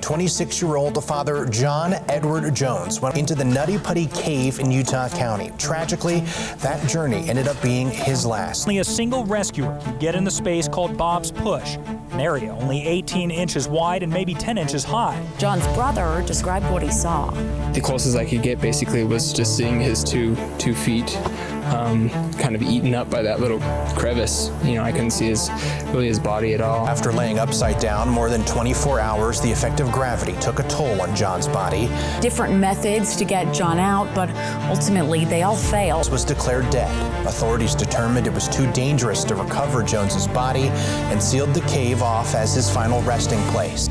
26-year-old Father John Edward Jones went into the Nutty Putty Cave in Utah County. Tragically, that journey ended up being his last. Only a single rescuer could get in the space called Bob's Push, an area only 18 inches wide and maybe 10 inches high. John's brother described what he saw. The closest I could get basically was just seeing his two feet kind of eaten up by that little crevice. I couldn't see his body at all. After laying upside down more than 24 hours, the effect of gravity took a toll on John's body. Different methods to get John out, but ultimately they all failed. He was declared dead. Authorities determined it was too dangerous to recover Jones's body and sealed the cave off as his final resting place.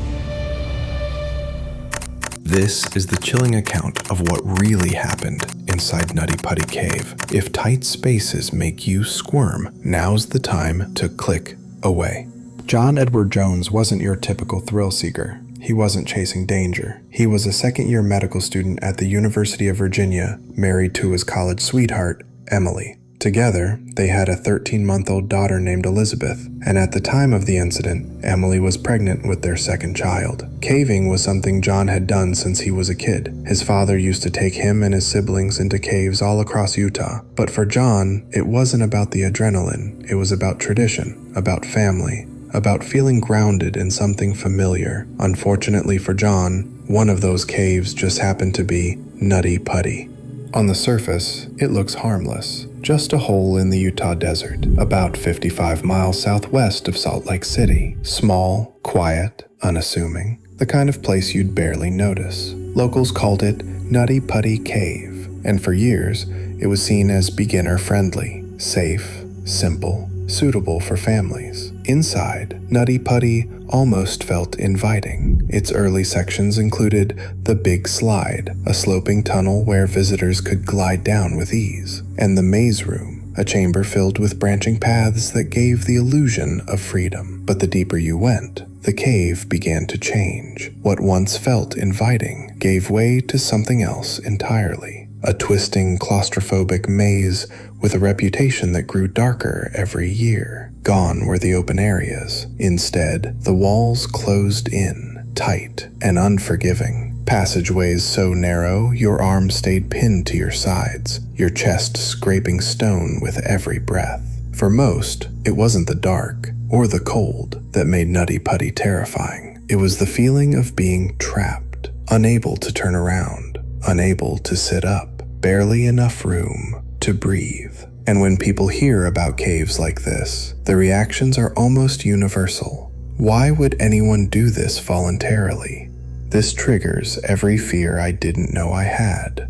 This is the chilling account of what really happened inside Nutty Putty Cave. If tight spaces make you squirm, now's the time to click away. John Edward Jones wasn't your typical thrill seeker. He wasn't chasing danger. He was a second-year medical student at the University of Virginia, married to his college sweetheart, Emily. Together, they had a 13-month-old daughter named Elizabeth, and at the time of the incident, Emily was pregnant with their second child. Caving was something John had done since he was a kid. His father used to take him and his siblings into caves all across Utah. But for John, it wasn't about the adrenaline. It was about tradition, about family, about feeling grounded in something familiar. Unfortunately for John, one of those caves just happened to be Nutty Putty. On the surface, it looks harmless. Just a hole in the Utah desert, about 55 miles southwest of Salt Lake City. Small, quiet, unassuming, the kind of place you'd barely notice. Locals called it Nutty Putty Cave, and for years, it was seen as beginner-friendly, safe, simple, suitable for families. Inside, Nutty Putty almost felt inviting. Its early sections included the Big Slide, a sloping tunnel where visitors could glide down with ease, and the Maze Room, a chamber filled with branching paths that gave the illusion of freedom. But the deeper you went, the cave began to change. What once felt inviting gave way to something else entirely. A twisting, claustrophobic maze with a reputation that grew darker every year. Gone were the open areas. Instead, the walls closed in, tight and unforgiving. Passageways so narrow, your arms stayed pinned to your sides, your chest scraping stone with every breath. For most, it wasn't the dark or the cold that made Nutty Putty terrifying. It was the feeling of being trapped, unable to turn around, unable to sit up, barely enough room to breathe. And when people hear about caves like this, the reactions are almost universal. Why would anyone do this voluntarily? This triggers every fear I didn't know I had.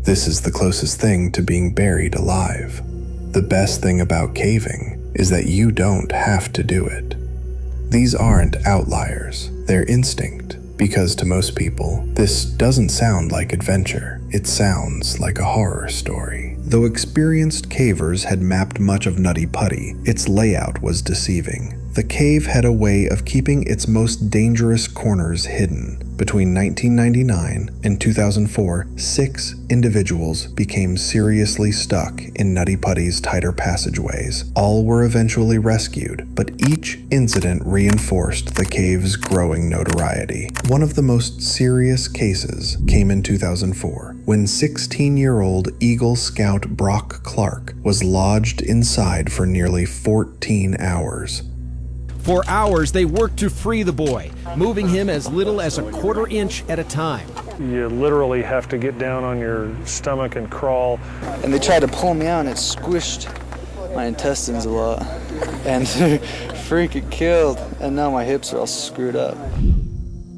This is the closest thing to being buried alive. The best thing about caving is that you don't have to do it. These aren't outliers, they're instinct. Because to most people, this doesn't sound like adventure, it sounds like a horror story. Though experienced cavers had mapped much of Nutty Putty, its layout was deceiving. The cave had a way of keeping its most dangerous corners hidden. Between 1999 and 2004, 6 individuals became seriously stuck in Nutty Putty's tighter passageways. All were eventually rescued, but each incident reinforced the cave's growing notoriety. One of the most serious cases came in 2004, when 16-year-old Eagle Scout Brock Clark was lodged inside for nearly 14 hours. For hours, they worked to free the boy, moving him as little as a quarter inch at a time. You literally have to get down on your stomach and crawl. And they tried to pull me out, and it squished my intestines a lot. And freaking killed. And now my hips are all screwed up.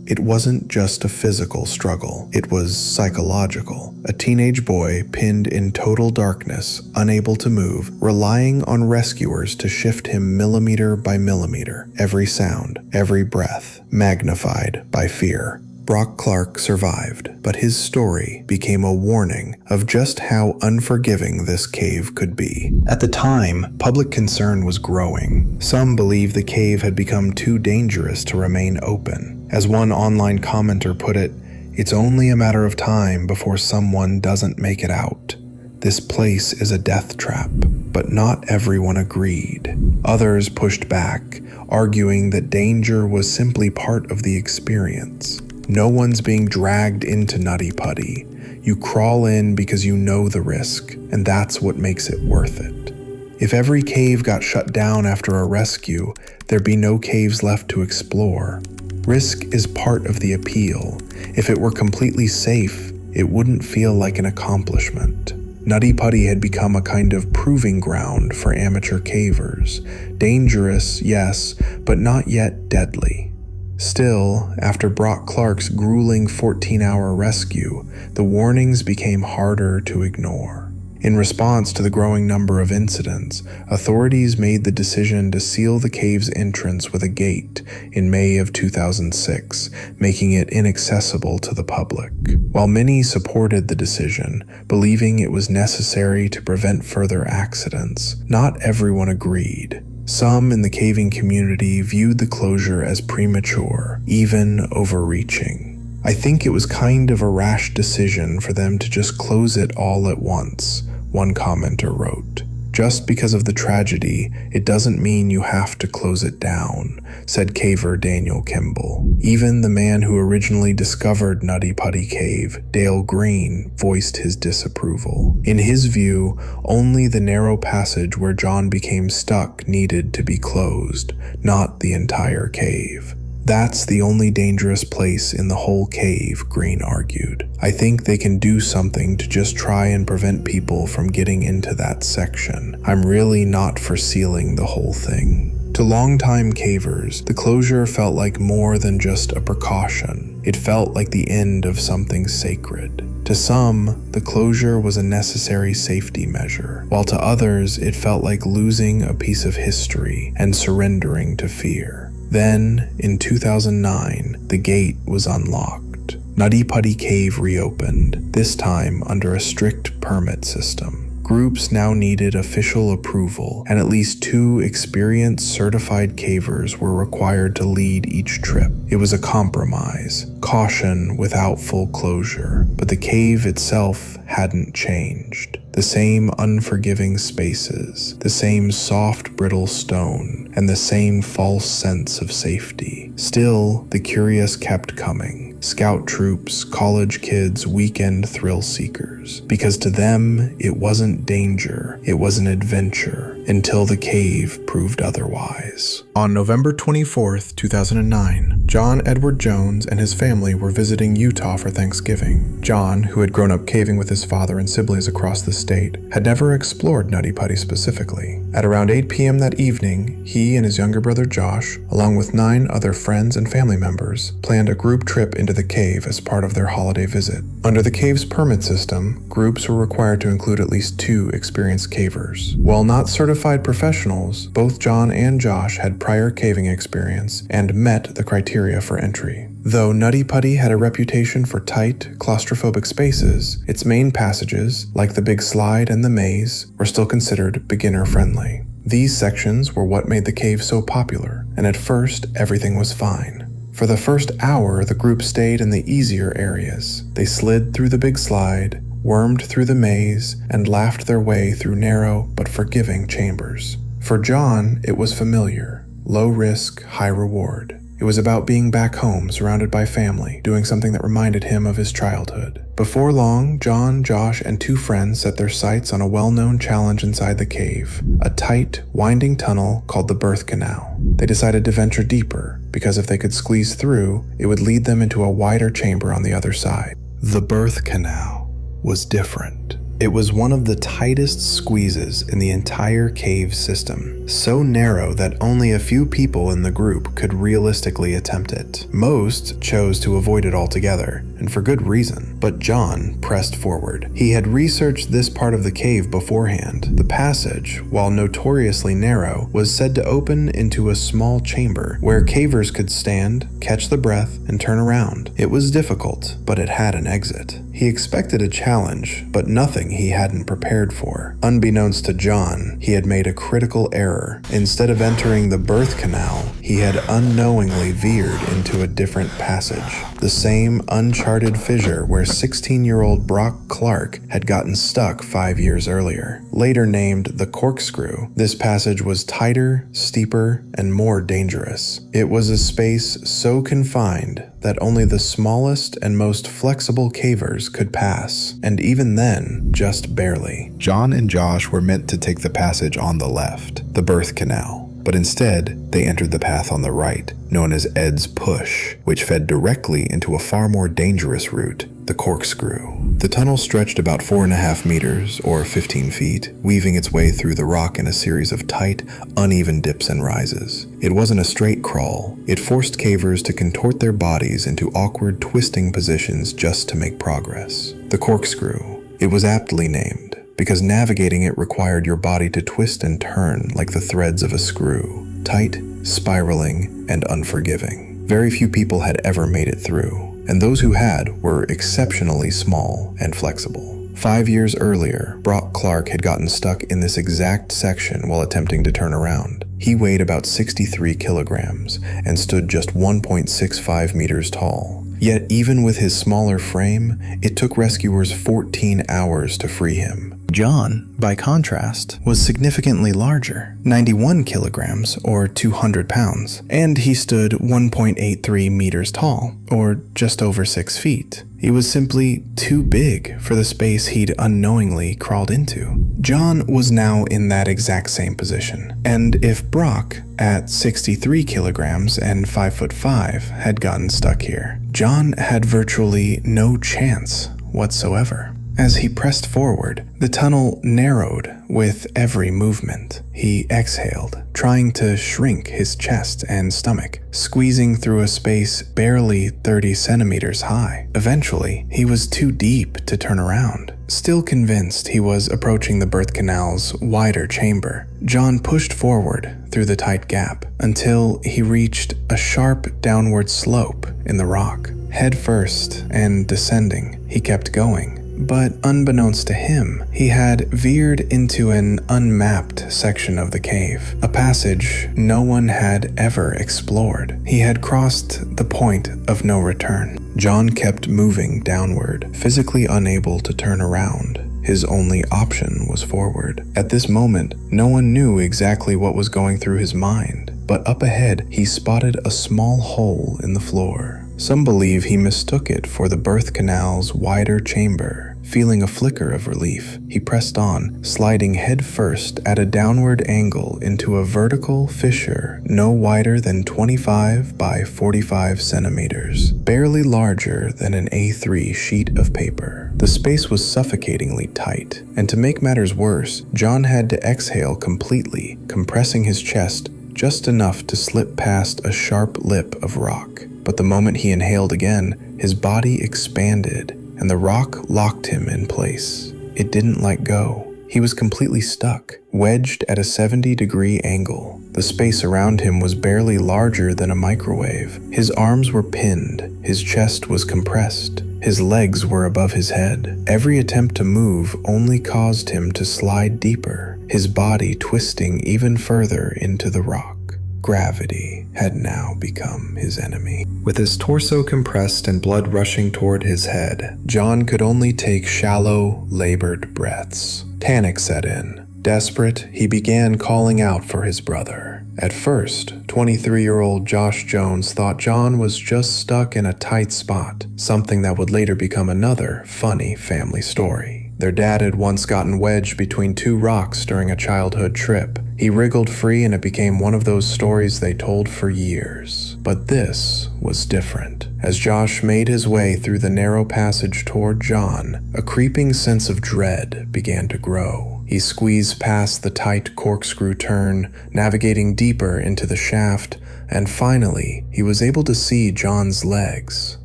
It wasn't just a physical struggle, it was psychological. A teenage boy pinned in total darkness, unable to move, relying on rescuers to shift him millimeter by millimeter. Every sound, every breath, magnified by fear. Brock Clark survived, but his story became a warning of just how unforgiving this cave could be. At the time, public concern was growing. Some believed the cave had become too dangerous to remain open. As one online commenter put it, "It's only a matter of time before someone doesn't make it out. This place is a death trap." But not everyone agreed. Others pushed back, arguing that danger was simply part of the experience. No one's being dragged into Nutty Putty. You crawl in because you know the risk, and that's what makes it worth it. If every cave got shut down after a rescue, there'd be no caves left to explore. Risk is part of the appeal. If it were completely safe, it wouldn't feel like an accomplishment. Nutty Putty had become a kind of proving ground for amateur cavers. Dangerous, yes, but not yet deadly. Still, after Brock Clark's grueling 14-hour rescue, the warnings became harder to ignore. In response to the growing number of incidents, authorities made the decision to seal the cave's entrance with a gate in May of 2006, making it inaccessible to the public. While many supported the decision, believing it was necessary to prevent further accidents, not everyone agreed. Some in the caving community viewed the closure as premature, even overreaching. I think it was kind of a rash decision for them to just close it all at once, one commenter wrote. Just because of the tragedy, it doesn't mean you have to close it down, said caver Daniel Kimball. Even the man who originally discovered Nutty Putty Cave, Dale Green, voiced his disapproval. In his view, only the narrow passage where John became stuck needed to be closed, not the entire cave. That's the only dangerous place in the whole cave, Green argued. I think they can do something to just try and prevent people from getting into that section. I'm really not for sealing the whole thing. To longtime cavers, the closure felt like more than just a precaution. It felt like the end of something sacred. To some, the closure was a necessary safety measure, while to others, it felt like losing a piece of history and surrendering to fear. Then, in 2009, the gate was unlocked. Nutty Putty Cave reopened, this time under a strict permit system. Groups now needed official approval, and at least 2 experienced certified cavers were required to lead each trip. It was a compromise, caution without full closure, but the cave itself hadn't changed. The same unforgiving spaces, the same soft, brittle stone, and the same false sense of safety. Still, the curious kept coming. Scout troops, college kids, weekend thrill seekers. Because to them, it wasn't danger, it was an adventure, until the cave proved otherwise. On November 24th, 2009, John Edward Jones and his family were visiting Utah for Thanksgiving. John, who had grown up caving with his father and siblings across the state, had never explored Nutty Putty specifically. At around 8 p.m. that evening, he and his younger brother Josh, along with 9 other friends and family members, planned a group trip into the cave as part of their holiday visit. Under the cave's permit system, groups were required to include at least 2 experienced cavers. While not certified professionals, both John and Josh had prior caving experience and met the criteria for entry. Though Nutty Putty had a reputation for tight, claustrophobic spaces, its main passages, like the big slide and the maze, were still considered beginner-friendly. These sections were what made the cave so popular, and at first, everything was fine. For the first hour, the group stayed in the easier areas. They slid through the big slide, wormed through the maze, and laughed their way through narrow but forgiving chambers. For John, it was familiar. Low risk, high reward. It was about being back home, surrounded by family, doing something that reminded him of his childhood. Before long, John, Josh, and 2 friends set their sights on a well-known challenge inside the cave, a tight, winding tunnel called the Birth Canal. They decided to venture deeper, because if they could squeeze through, it would lead them into a wider chamber on the other side. The Birth Canal was different. It was one of the tightest squeezes in the entire cave system, so narrow that only a few people in the group could realistically attempt it. Most chose to avoid it altogether, and for good reason, but John pressed forward. He had researched this part of the cave beforehand. The passage, while notoriously narrow, was said to open into a small chamber where cavers could stand, catch the breath, and turn around. It was difficult, but it had an exit. He expected a challenge, but nothing he hadn't prepared for. Unbeknownst to John, he had made a critical error. Instead of entering the birth canal, he had unknowingly veered into a different passage. the same uncharted fissure where 16-year-old Brock Clark had gotten stuck 5 years earlier. Later named the Corkscrew, this passage was tighter, steeper, and more dangerous. It was a space so confined that only the smallest and most flexible cavers could pass, and even then, just barely. John and Josh were meant to take the passage on the left, the birth canal. But instead, they entered the path on the right, known as Ed's Push, which fed directly into a far more dangerous route, the Corkscrew. The tunnel stretched about 4.5 meters, or 15 feet, weaving its way through the rock in a series of tight, uneven dips and rises. It wasn't a straight crawl. It forced cavers to contort their bodies into awkward, twisting positions just to make progress. The Corkscrew. It was aptly named, because navigating it required your body to twist and turn like the threads of a screw, tight, spiraling, and unforgiving. Very few people had ever made it through, and those who had were exceptionally small and flexible. 5 years earlier, Brock Clark had gotten stuck in this exact section while attempting to turn around. He weighed about 63 kilograms and stood just 1.65 meters tall. Yet even with his smaller frame, it took rescuers 14 hours to free him. John, by contrast, was significantly larger, 91 kilograms or 200 pounds, and he stood 1.83 meters tall, or just over 6 feet. He was simply too big for the space he'd unknowingly crawled into. John was now in that exact same position, and if Brock, at 63 kilograms and 5'5", had gotten stuck here, John had virtually no chance whatsoever. As he pressed forward, the tunnel narrowed with every movement. He exhaled, trying to shrink his chest and stomach, squeezing through a space barely 30 centimeters high. Eventually, he was too deep to turn around. Still convinced he was approaching the birth canal's wider chamber, John pushed forward through the tight gap until he reached a sharp downward slope in the rock. Head first and descending, he kept going. But unbeknownst to him, he had veered into an unmapped section of the cave, a passage no one had ever explored. He had crossed the point of no return. John kept moving downward, physically unable to turn around. His only option was forward. At this moment, no one knew exactly what was going through his mind, but up ahead, he spotted a small hole in the floor. Some believe he mistook it for the birth canal's wider chamber. Feeling a flicker of relief, he pressed on, sliding head first at a downward angle into a vertical fissure no wider than 25 by 45 centimeters, barely larger than an A3 sheet of paper. The space was suffocatingly tight, and to make matters worse, John had to exhale completely, compressing his chest just enough to slip past a sharp lip of rock. But the moment he inhaled again, his body expanded, and the rock locked him in place. It didn't let go. He was completely stuck, wedged at a 70-degree angle. The space around him was barely larger than a microwave. His arms were pinned, his chest was compressed, his legs were above his head. Every attempt to move only caused him to slide deeper, his body twisting even further into the rock. Gravity had now become his enemy. With his torso compressed and blood rushing toward his head, John could only take shallow, labored breaths. Panic set in. Desperate, he began calling out for his brother. At first, 23-year-old Josh Jones thought John was just stuck in a tight spot, something that would later become another funny family story. Their dad had once gotten wedged between two rocks during a childhood trip. He wriggled free and it became one of those stories they told for years. But this was different. As Josh made his way through the narrow passage toward John, a creeping sense of dread began to grow. He squeezed past the tight corkscrew turn, navigating deeper into the shaft, and finally, he was able to see John's legs.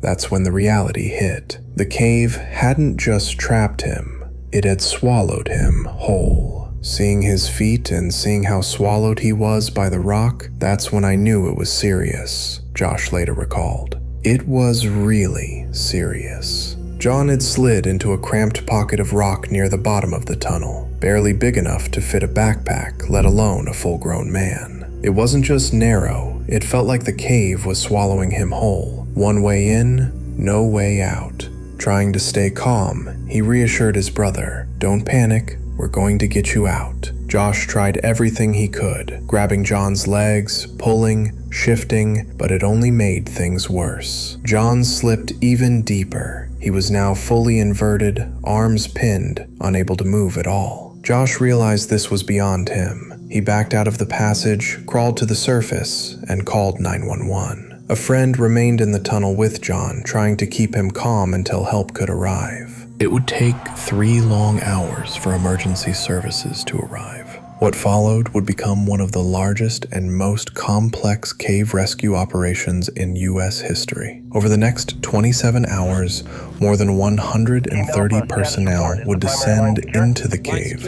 That's when the reality hit. The cave hadn't just trapped him, it had swallowed him whole. Seeing his feet and seeing how swallowed he was by the rock, that's when I knew it was serious, Josh later recalled. It was really serious. John had slid into a cramped pocket of rock near the bottom of the tunnel, barely big enough to fit a backpack, let alone a full-grown man. It wasn't just narrow, it felt like the cave was swallowing him whole. One way in, no way out. Trying to stay calm, he reassured his brother, "Don't panic, we're going to get you out." Josh tried everything he could, grabbing John's legs, pulling, shifting, but it only made things worse. John slipped even deeper. He was now fully inverted, arms pinned, unable to move at all. Josh realized this was beyond him. He backed out of the passage, crawled to the surface, and called 911. A friend remained in the tunnel with John, trying to keep him calm until help could arrive. It would take 3 long hours for emergency services to arrive. What followed would become one of the largest and most complex cave rescue operations in U.S. history. Over the next 27 hours, more than 130 personnel would descend into the cave.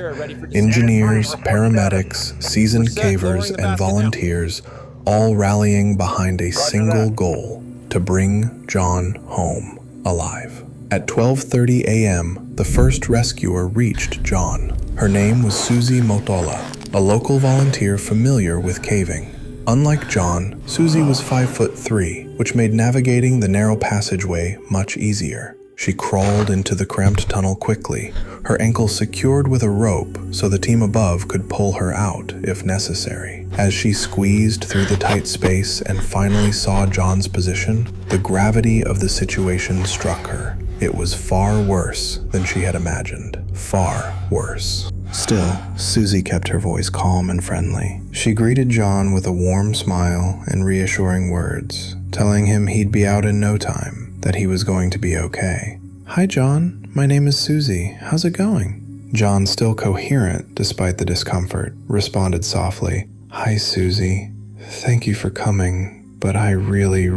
Engineers, paramedics, seasoned cavers, and volunteers, all rallying behind a single goal: to bring John home alive. At 12:30 a.m., the first rescuer reached John. Her name was Susie Motola, a local volunteer familiar with caving. Unlike John, Susie was 5'3", which made navigating the narrow passageway much easier. She crawled into the cramped tunnel quickly, her ankles secured with a rope so the team above could pull her out if necessary. As she squeezed through the tight space and finally saw John's position, the gravity of the situation struck her. It was far worse than she had imagined. Far worse. Still, Susie kept her voice calm and friendly. She greeted John with a warm smile and reassuring words, telling him he'd be out in no time, that he was going to be okay. "Hi, John. My name is Susie. How's it going?" John, still coherent despite the discomfort, responded softly, "Hi, Susie. Thank you for coming, but I really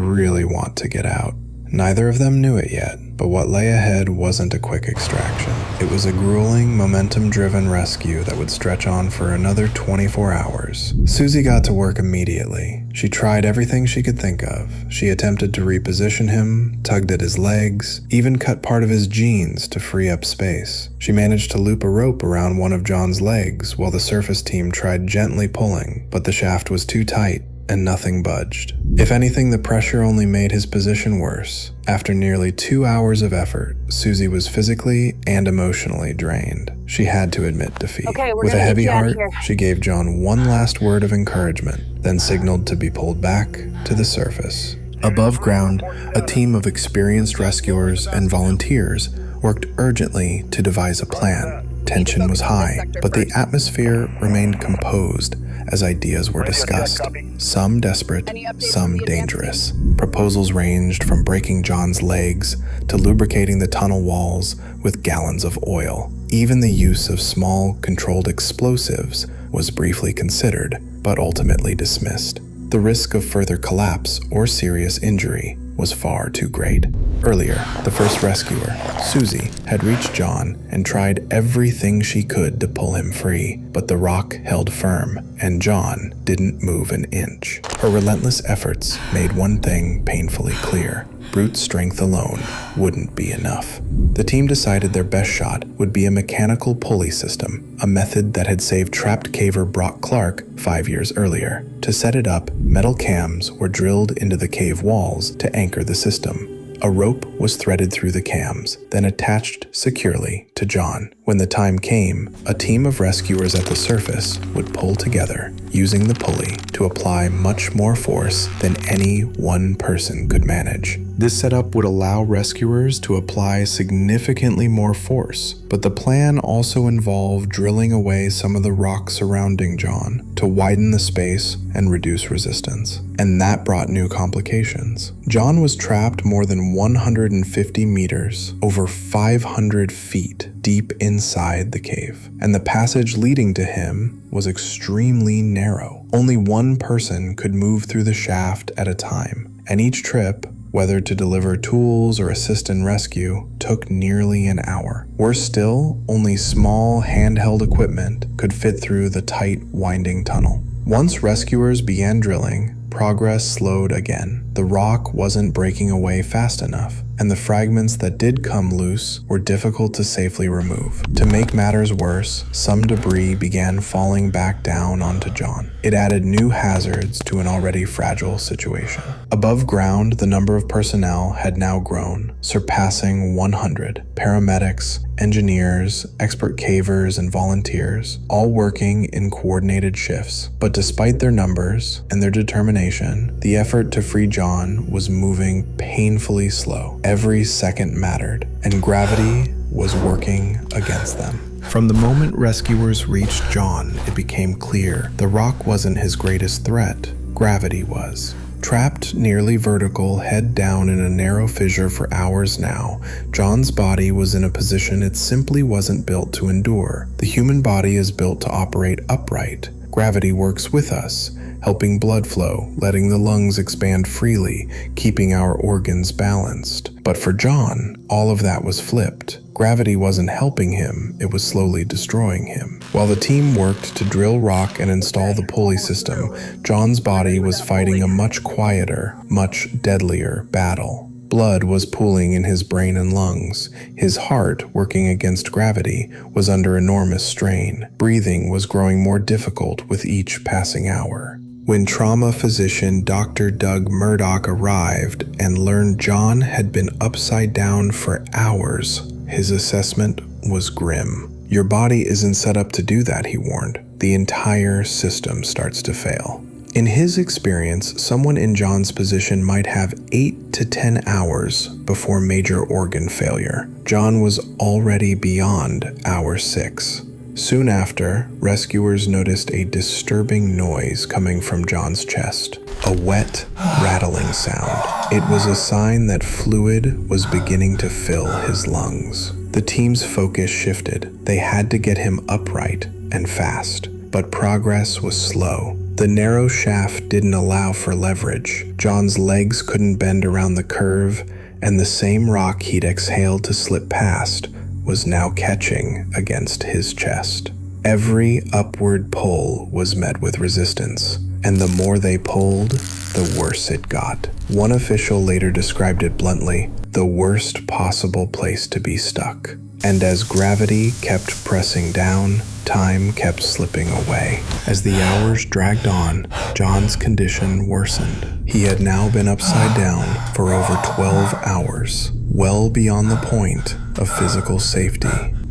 want to get out." Neither of them knew it yet, but what lay ahead wasn't a quick extraction. It was a grueling, momentum-driven rescue that would stretch on for another 24 hours. Susie got to work immediately. She tried everything she could think of. She attempted to reposition him, tugged at his legs, even cut part of his jeans to free up space. She managed to loop a rope around one of John's legs while the surface team tried gently pulling, but the shaft was too tight and nothing budged. If anything, the pressure only made his position worse. After nearly 2 hours of effort, Susie was physically and emotionally drained. She had to admit defeat. With a heavy heart, she gave John one last word of encouragement, then signaled to be pulled back to the surface. Above ground, a team of experienced rescuers and volunteers worked urgently to devise a plan. Tension was high, but the atmosphere remained composed as ideas were discussed, some desperate, some dangerous. Proposals ranged from breaking John's legs to lubricating the tunnel walls with gallons of oil. Even the use of small, controlled explosives was briefly considered, but ultimately dismissed. The risk of further collapse or serious injury was far too great. Earlier, the first rescuer, Susie, had reached John and tried everything she could to pull him free, but the rock held firm, and John didn't move an inch. Her relentless efforts made one thing painfully clear: brute strength alone wouldn't be enough. The team decided their best shot would be a mechanical pulley system, a method that had saved trapped caver Brock Clark 5 years earlier. To set it up, metal cams were drilled into the cave walls to anchor the system. A rope was threaded through the cams, then attached securely to John. When the time came, a team of rescuers at the surface would pull together, using the pulley to apply much more force than any one person could manage. This setup would allow rescuers to apply significantly more force, but the plan also involved drilling away some of the rock surrounding John to widen the space and reduce resistance. And that brought new complications. John was trapped more than 150 meters, over 500 feet deep inside the cave, and the passage leading to him was extremely narrow. Only one person could move through the shaft at a time, and each trip, whether to deliver tools or assist in rescue, took nearly an hour. Worse still, only small handheld equipment could fit through the tight, winding tunnel. Once rescuers began drilling, progress slowed again. The rock wasn't breaking away fast enough, and the fragments that did come loose were difficult to safely remove. To make matters worse, some debris began falling back down onto John. It added new hazards to an already fragile situation. Above ground, the number of personnel had now grown, surpassing 100 paramedics, engineers, expert cavers, and volunteers, all working in coordinated shifts. But despite their numbers and their determination, the effort to free John was moving painfully slow. Every second mattered, and gravity was working against them. From the moment rescuers reached John, it became clear the rock wasn't his greatest threat, gravity was. Trapped nearly vertical, head down in a narrow fissure for hours now, John's body was in a position it simply wasn't built to endure. The human body is built to operate upright. Gravity works with us, helping blood flow, letting the lungs expand freely, keeping our organs balanced. But for John, all of that was flipped. Gravity wasn't helping him, it was slowly destroying him. While the team worked to drill rock and install the pulley system, John's body was fighting a much quieter, much deadlier battle. Blood was pooling in his brain and lungs. His heart, working against gravity, was under enormous strain. Breathing was growing more difficult with each passing hour. When trauma physician Dr. Doug Murdoch arrived and learned John had been upside down for hours, his assessment was grim. Your body isn't set up to do that, he warned. The entire system starts to fail. In his experience, someone in John's position might have 8 to 10 hours before major organ failure. John was already beyond hour 6. Soon after, rescuers noticed a disturbing noise coming from John's chest. A wet, rattling sound. It was a sign that fluid was beginning to fill his lungs. The team's focus shifted. They had to get him upright and fast, but progress was slow. The narrow shaft didn't allow for leverage. John's legs couldn't bend around the curve, and the same rock he'd exhaled to slip past was now catching against his chest. Every upward pull was met with resistance, and the more they pulled, the worse it got. One official later described it bluntly, the worst possible place to be stuck. And as gravity kept pressing down, time kept slipping away. As the hours dragged on, John's condition worsened. He had now been upside down for over 12 hours, well beyond the point of physical safety.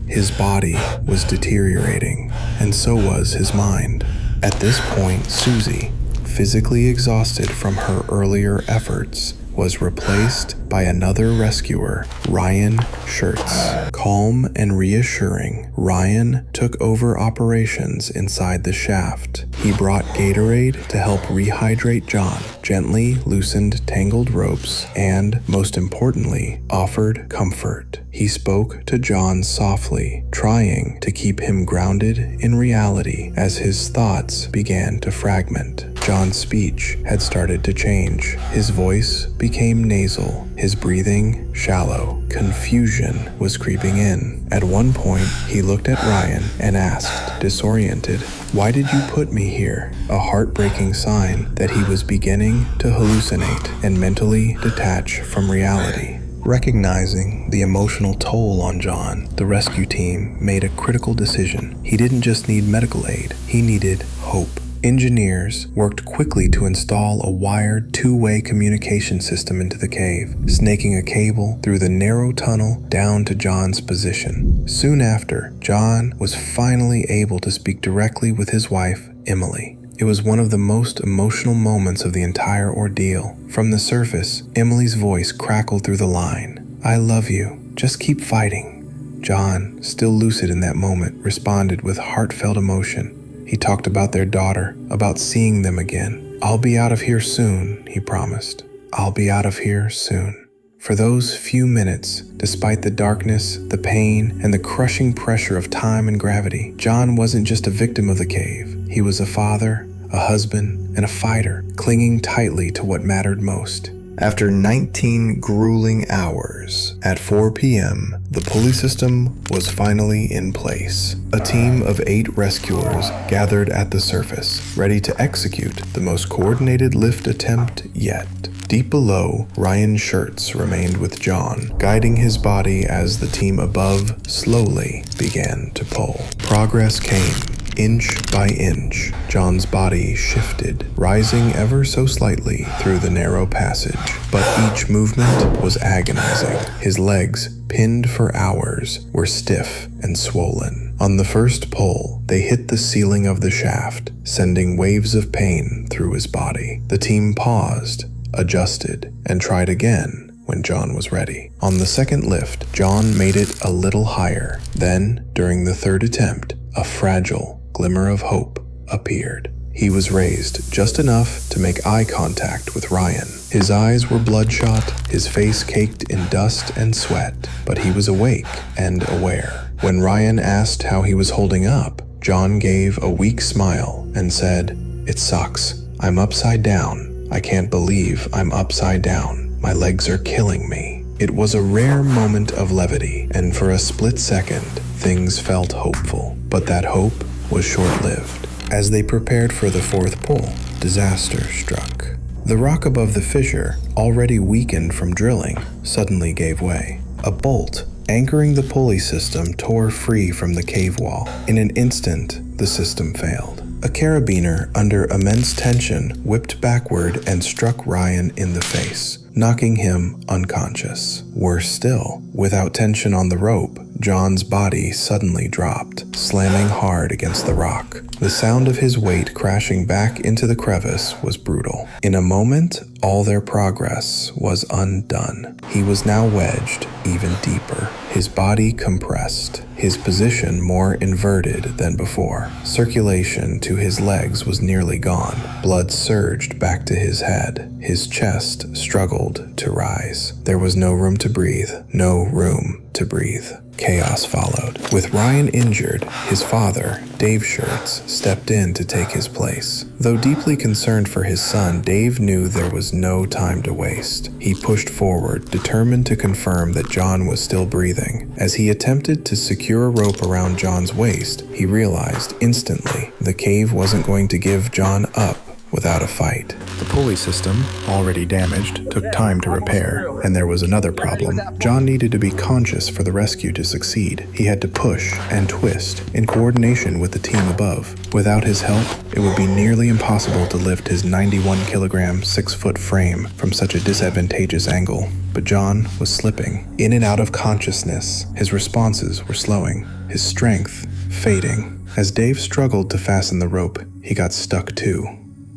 His body was deteriorating, and so was his mind. At this point, Susie, physically exhausted from her earlier efforts, was replaced by another rescuer, Ryan Schertz. Calm and reassuring, Ryan took over operations inside the shaft. He brought Gatorade to help rehydrate John, gently loosened tangled ropes, and, most importantly, offered comfort. He spoke to John softly, trying to keep him grounded in reality as his thoughts began to fragment. John's speech had started to change. His voice became nasal, his breathing shallow. Confusion was creeping in. At one point, he looked at Ryan and asked, disoriented, "Why did you put me here?" A heartbreaking sign that he was beginning to hallucinate and mentally detach from reality. Recognizing the emotional toll on John, the rescue team made a critical decision. He didn't just need medical aid, he needed hope. Engineers worked quickly to install a wired two-way communication system into the cave, snaking a cable through the narrow tunnel down to John's position. Soon after, John was finally able to speak directly with his wife, Emily. It was one of the most emotional moments of the entire ordeal. From the surface, Emily's voice crackled through the line, "I love you. Just keep fighting." John, still lucid in that moment, responded with heartfelt emotion. He talked about their daughter, about seeing them again. "I'll be out of here soon," he promised. "I'll be out of here soon." For those few minutes, despite the darkness, the pain, and the crushing pressure of time and gravity, John wasn't just a victim of the cave. He was a father, a husband, and a fighter, clinging tightly to what mattered most. After 19 grueling hours, at 4 p.m., the pulley system was finally in place. A team of 8 rescuers gathered at the surface, ready to execute the most coordinated lift attempt yet. Deep below, Ryan Schertz remained with John, guiding his body as the team above slowly began to pull. Progress came. Inch by inch, John's body shifted, rising ever so slightly through the narrow passage. But each movement was agonizing. His legs, pinned for hours, were stiff and swollen. On the first pull, they hit the ceiling of the shaft, sending waves of pain through his body. The team paused, adjusted, and tried again when John was ready. On the second lift, John made it a little higher. Then, during the third attempt, a fragile glimmer of hope appeared. He was raised just enough to make eye contact with Ryan. His eyes were bloodshot, his face caked in dust and sweat, but he was awake and aware. When Ryan asked how he was holding up, John gave a weak smile and said, "It sucks. I'm upside down. I can't believe I'm upside down. My legs are killing me." It was a rare moment of levity, and for a split second, things felt hopeful. But that hope was short-lived. As they prepared for the fourth pull, disaster struck. The rock above the fissure, already weakened from drilling, suddenly gave way. A bolt anchoring the pulley system tore free from the cave wall. In an instant, the system failed. A carabiner under immense tension whipped backward and struck Ryan in the face, knocking him unconscious. Worse still, without tension on the rope, John's body suddenly dropped, slamming hard against the rock. The sound of his weight crashing back into the crevice was brutal. In a moment, all their progress was undone. He was now wedged even deeper, his body compressed, his position more inverted than before. Circulation to his legs was nearly gone. Blood surged back to his head. His chest struggled to rise. There was no room to breathe, no room to breathe. Chaos followed. With Ryan injured, his father, Dave Schertz, stepped in to take his place. Though deeply concerned for his son, Dave knew there was no time to waste. He pushed forward, determined to confirm that John was still breathing. As he attempted to secure a rope around John's waist, he realized instantly the cave wasn't going to give John up without a fight. The pulley system, already damaged, took time to repair, and there was another problem. John needed to be conscious for the rescue to succeed. He had to push and twist in coordination with the team above. Without his help, it would be nearly impossible to lift his 91-kilogram, 6-foot frame from such a disadvantageous angle. But John was slipping in and out of consciousness. His responses were slowing, his strength fading. As Dave struggled to fasten the rope, he got stuck too.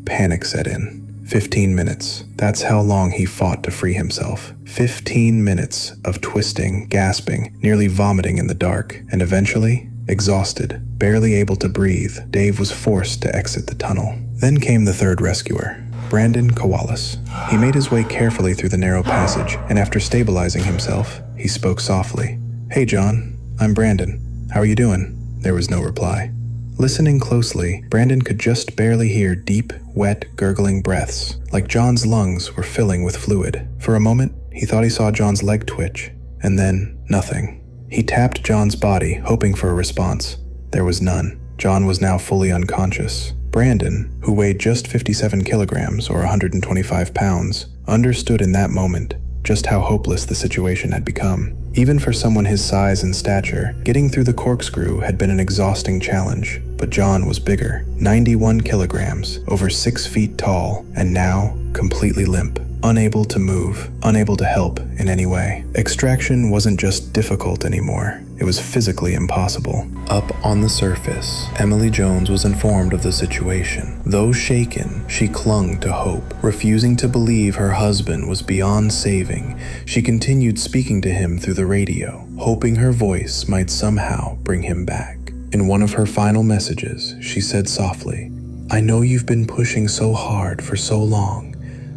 Panic set in. 15 minutes. That's how long he fought to free himself. 15 minutes of twisting, gasping, nearly vomiting in the dark, and eventually, exhausted, barely able to breathe, Dave was forced to exit the tunnel. Then came the third rescuer, Brandon Kowalis. He made his way carefully through the narrow passage, and after stabilizing himself, he spoke softly. "Hey John, I'm Brandon. How are you doing?" There was no reply. Listening closely, Brandon could just barely hear deep, wet, gurgling breaths, like John's lungs were filling with fluid. For a moment, he thought he saw John's leg twitch, and then nothing. He tapped John's body, hoping for a response. There was none. John was now fully unconscious. Brandon, who weighed just 57 kilograms or 125 pounds, understood in that moment just how hopeless the situation had become. Even for someone his size and stature, getting through the corkscrew had been an exhausting challenge. But John was bigger, 91 kilograms, over 6 feet tall, and now completely limp, unable to move, unable to help in any way. Extraction wasn't just difficult anymore, it was physically impossible. Up on the surface, Emily Jones was informed of the situation. Though shaken, she clung to hope. Refusing to believe her husband was beyond saving, she continued speaking to him through the radio, hoping her voice might somehow bring him back. In one of her final messages, she said softly, "I know you've been pushing so hard for so long.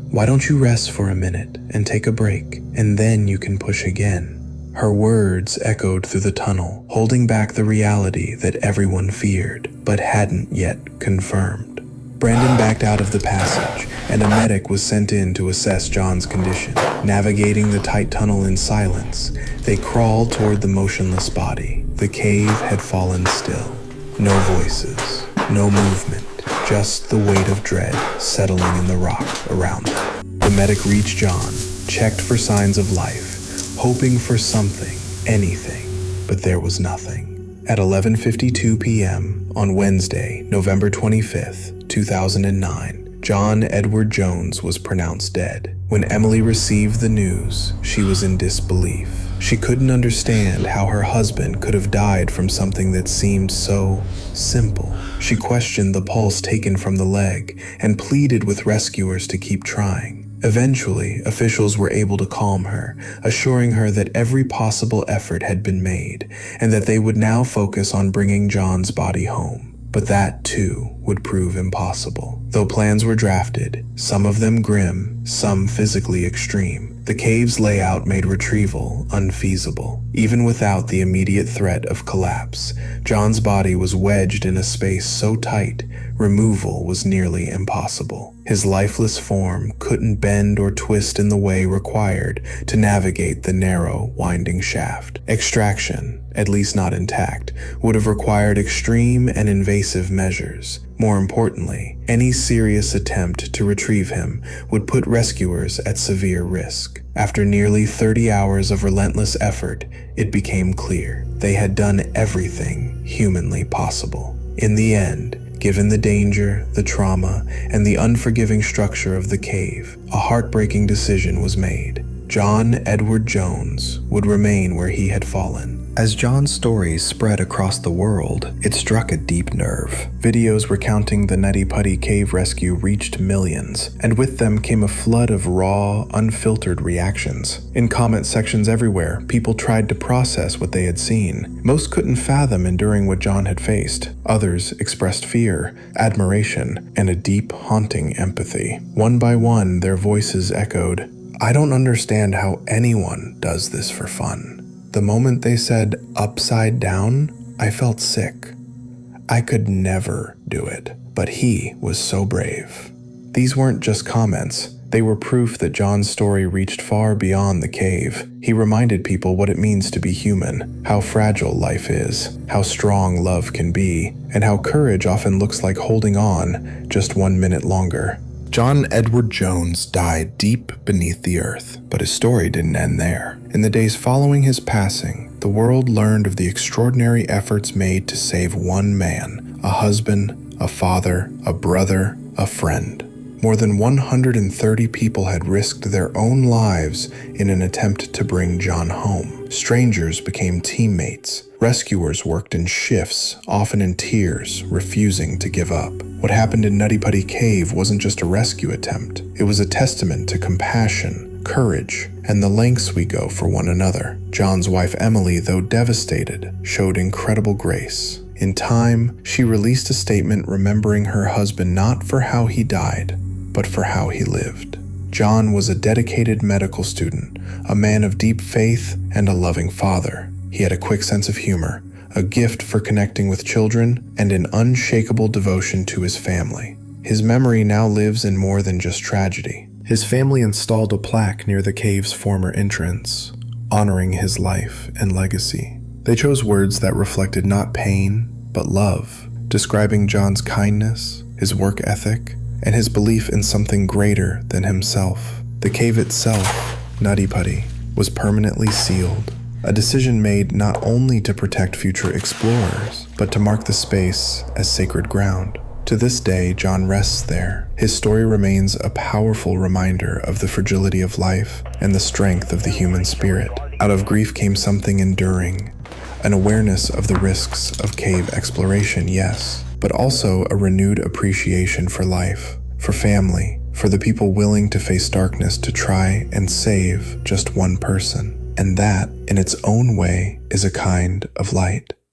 Why don't you rest for a minute and take a break, and then you can push again." Her words echoed through the tunnel, holding back the reality that everyone feared, but hadn't yet confirmed. Brandon backed out of the passage, and a medic was sent in to assess John's condition. Navigating the tight tunnel in silence, they crawled toward the motionless body. The cave had fallen still. No voices, no movement, just the weight of dread settling in the rock around them. The medic reached John, checked for signs of life, hoping for something, anything, but there was nothing. At 11:52 p.m. on Wednesday, November 25th, 2009, John Edward Jones was pronounced dead. When Emily received the news, she was in disbelief. She couldn't understand how her husband could have died from something that seemed so simple. She questioned the pulse taken from the leg and pleaded with rescuers to keep trying. Eventually, officials were able to calm her, assuring her that every possible effort had been made and that they would now focus on bringing John's body home. But that, too, would prove impossible. Though plans were drafted, some of them grim, some physically extreme, the cave's layout made retrieval unfeasible. Even without the immediate threat of collapse, John's body was wedged in a space so tight, removal was nearly impossible. His lifeless form couldn't bend or twist in the way required to navigate the narrow, winding shaft. Extraction, at least not intact, would have required extreme and invasive measures. More importantly, any serious attempt to retrieve him would put rescuers at severe risk. After nearly 30 hours of relentless effort, it became clear they had done everything humanly possible. In the end, given the danger, the trauma, and the unforgiving structure of the cave, a heartbreaking decision was made. John Edward Jones would remain where he had fallen. As John's story spread across the world, it struck a deep nerve. Videos recounting the Nutty Putty Cave rescue reached millions, and with them came a flood of raw, unfiltered reactions. In comment sections everywhere, people tried to process what they had seen. Most couldn't fathom enduring what John had faced. Others expressed fear, admiration, and a deep, haunting empathy. One by one, their voices echoed, "I don't understand how anyone does this for fun." The moment they said upside down, I felt sick. I could never do it, but he was so brave. These weren't just comments. They were proof that John's story reached far beyond the cave. He reminded people what it means to be human, how fragile life is, how strong love can be, and how courage often looks like holding on just 1 minute longer. John Edward Jones died deep beneath the earth, but his story didn't end there. In the days following his passing, the world learned of the extraordinary efforts made to save one man, a husband, a father, a brother, a friend. More than 130 people had risked their own lives in an attempt to bring John home. Strangers became teammates. Rescuers worked in shifts, often in tears, refusing to give up. What happened in Nutty Putty Cave wasn't just a rescue attempt. It was a testament to compassion, courage, and the lengths we go for one another. John's wife Emily, though devastated, showed incredible grace. In time, she released a statement remembering her husband not for how he died, but for how he lived. John was a dedicated medical student, a man of deep faith, and a loving father. He had a quick sense of humor, a gift for connecting with children, and an unshakable devotion to his family. His memory now lives in more than just tragedy. His family installed a plaque near the cave's former entrance, honoring his life and legacy. They chose words that reflected not pain, but love, describing John's kindness, his work ethic, and his belief in something greater than himself. The cave itself, Nutty Putty, was permanently sealed, a decision made not only to protect future explorers, but to mark the space as sacred ground. To this day, John rests there. His story remains a powerful reminder of the fragility of life and the strength of the human spirit. Out of grief came something enduring, an awareness of the risks of cave exploration, yes, but also a renewed appreciation for life, for family, for the people willing to face darkness to try and save just one person. And that, in its own way, is a kind of light.